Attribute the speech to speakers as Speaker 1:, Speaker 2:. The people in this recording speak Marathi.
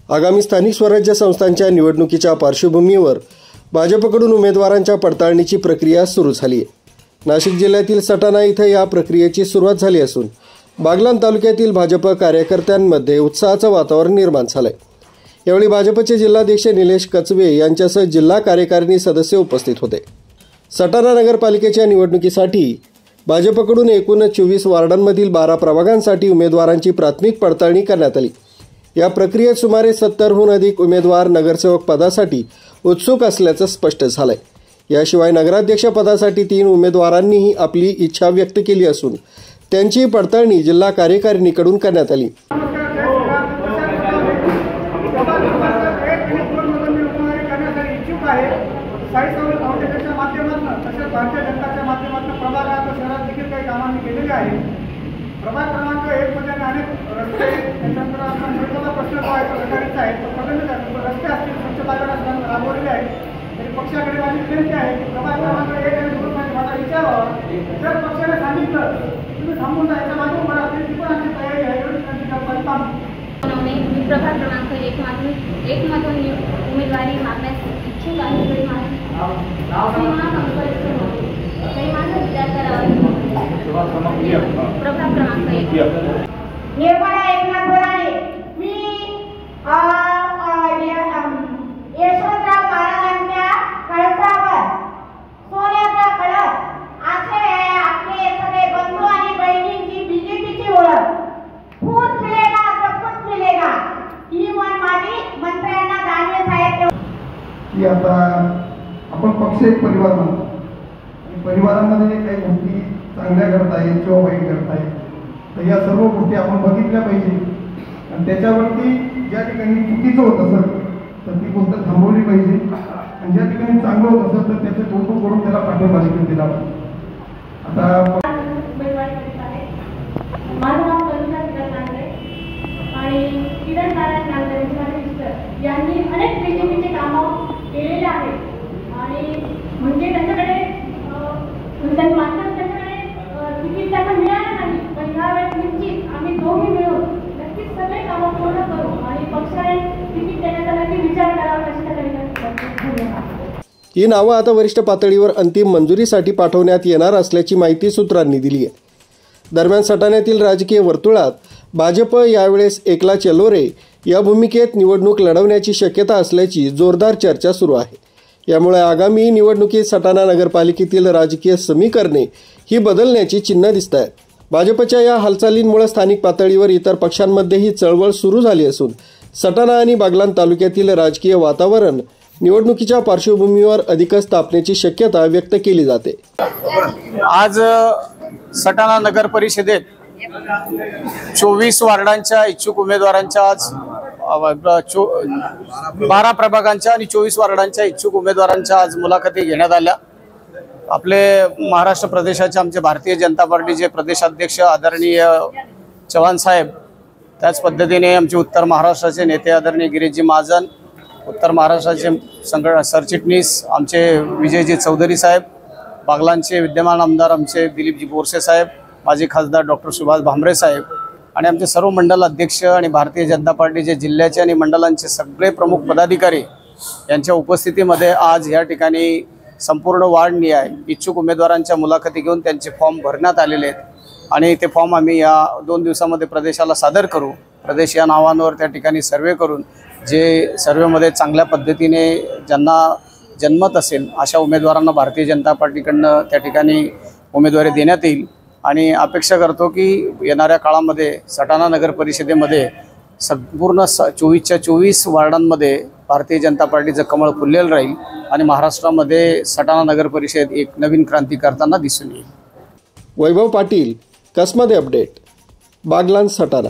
Speaker 1: आगामी स्थानिक स्वराज्य संस्थांच्या निवडणुकीच्या पार्श्वभूमीवर भाजपकडून उमेदवारांच्या पडताळणीची प्रक्रिया सुरू झाली आहे। नाशिक जिल्ह्यातील सटाणा इथं या प्रक्रियेची सुरुवात झाली असून बागलाण तालुक्यातील भाजप कार्यकर्त्यांमध्ये उत्साहाचं वातावरण निर्माण झालंय। यावेळी भाजपचे जिल्हाध्यक्ष निलेश कचवे यांच्यासह जिल्हा कार्यकारिणी सदस्य उपस्थित होते। सटाणा नगरपालिकेच्या निवडणुकीसाठी भाजपकडून एकूण 24 वार्डांमधील 12 प्रभागांसाठी उमेदवारांची प्राथमिक पडताळणी करण्यात आली। या प्रक्रियेत सुमारे 70हून अधिक उमेदवार नगरसेवक पदासाठी उत्सुक असल्याचं स्पष्ट झालंय। याशिवाय नगराध्यक्ष पदासाठी 3 उमेदवारांनीही आपली इच्छा व्यक्त केली असून त्यांची पडताळणी जिल्हा कार्यकारिणीकडून करण्यात आली।
Speaker 2: प्रभाग क्रमांक 1 मध्ये अनेक रस्ते त्यानंतर आपण महत्त्वाचा प्रश्न जो आहे तो गटारीचा आहे तो रस्ते असतील स्वच्छता राबवलेले आहेत। तरी पक्षाकडे माझी विनंती आहे की प्रभाग क्रमांक 1 आणि 2 मध्ये मला विचारावा, जर पक्षाने सांगितलं तुम्ही थांबून जायच्या मागे उभं राहतील ती पण आमची तयारी आहे एवढी विनंती करता
Speaker 3: मी प्रभाग क्रमांक 1 मधून उमेदवारी मागण्यास इच्छुक आहे। तरी माझा विचार करावा। प्रभाग क्रमांक 1
Speaker 4: निर्मला एकनाथ बोराडे। मी यशवंतराव महाराजांच्या कळसावर सोन्याचा कळस असे आपले सगळे बंधू आणि बहिणींची बीजेपीची ओळख। फूल मिलेगा सब कुछ मिलेगा ही मन माझी मंत्र्यांना दानवे साहेब
Speaker 5: की आता आपण पक्ष एक परिवार म्हणतो। परिवारामध्ये काही गोष्टी चांगल्या करता येईल किंवा वाईट करता येईल, तर या सर्व गोष्टी आपण बघितल्या पाहिजे आणि त्याच्यावरती ज्या ठिकाणी चुकीचं होत असेल तर ती गोष्ट थांबवली पाहिजे आणि ज्या ठिकाणी चांगलं होत असेल तर त्याचं कौतुक करून त्याला पाठिंबा देखील दिला पाहिजे। आता
Speaker 6: माझं नाव कविता नांगरे आणि किरण नारायण नांगरे यांनी अनेक बीजेपीचे कामं केलेले आहेत आणि म्हणजे त्यांच्याकडे तिकीट त्यांना मिळालं नाही, पण ह्यावेळेस निश्चित आम्ही दोघे मिळून नक्कीच सगळे कामं पूर्ण करू आणि पक्षाने तिकीट देण्याचा नक्की विचार करावा अशी धन्यवाद।
Speaker 1: ही नावं आता वरिष्ठ पातळीवर अंतिम मंजुरीसाठी पाठवण्यात येणार असल्याची माहिती सूत्रांनी दिली आहे। दरम्यान सटाण्यातील राजकीय वर्तुळात भाजप यावेळेस एकला चलो रे या भूमिकेत निवडणूक लढवण्याची शक्यता असल्याची जोरदार चर्चा सुरू आहे। यामुळे आगामी निवडणुकीत सटाणा नगरपालिकेतील राजकीय समीकरणे ही बदलण्याची चिन्ह दिसत आहेत। भाजपच्या या हालचालींमुळे स्थानिक पातळीवर इतर पक्षांमध्येही चळवळ सुरू झाली असून सटाणा आणि बागलाण तालुक्यातील राजकीय वातावरण निवडणुकीच्या पार्श्वभूमीवर अधिकच तापण्याची शक्यता व्यक्त केली जाते।
Speaker 7: आज सटाणा नगर परिषदेत 24 वार्डांच्या इच्छुक उमेदवारांच्या आज 12 प्रभागांच्या आणि 24 वार्डांच्या इच्छुक उमेदवारांच्या आज मुलाखती घेण्यात आल्या। आपले महाराष्ट्र प्रदेशाचे आमचे भारतीय जनता पार्टीचे प्रदेशाध्यक्ष आदरणीय चव्हाण साहेब, त्याच पद्धतीने आमचे उत्तर महाराष्ट्राचे नेते आदरणीय गिरीशजी महाजन, उत्तर महाराष्ट्राचे सरचिटणीस आमचे विजयजी चौधरी साहेब, बागलाणचे विद्यमान आमदार आमचे दिलीपजी बोरसे साहेब, माजी खासदार डॉक्टर सुभाष भामरे साहेब आणि आमचे सर्व मंडल अध्यक्ष आणि भारतीय जनता पार्टीचे जिल्ह्याचे आणि मंडलांचे सगळे प्रमुख पदाधिकारी यांच्या उपस्थितीमध्ये आज या ठिकाणी संपूर्ण वार्ड निहाय इच्छुक उमेदवारांच्या मुलाखती घेऊन त्यांचे फॉर्म भरण्यात आलेले आहेत आणि ते फॉर्म आम्ही या 2 दिवसामध्ये प्रदेशाला सादर करू। प्रदेश या नावांवर त्या ठिकाणी सर्वे करून जे सर्वेमध्ये चांगल्या पद्धतीने ज्यांना जन्मत असेल अशा उमेदवारांना भारतीय जनता पार्टीकडनं त्या ठिकाणी उमेदवारी देण्यात येईल आणि अपेक्षा करतो की येणाऱ्या काळामध्ये सटाणा नगर परिषदेमध्ये संपूर्ण 24च्या 24 वार्डांमध्ये भारतीय जनता पार्टीचं कमळ फुललेलं राहील आणि महाराष्ट्रामध्ये सटाणा नगर परिषद एक नवीन क्रांती करताना दिसून येईल।
Speaker 1: वैभव पाटील, कसमध्ये अपडेट, बागलाण, सटाणा।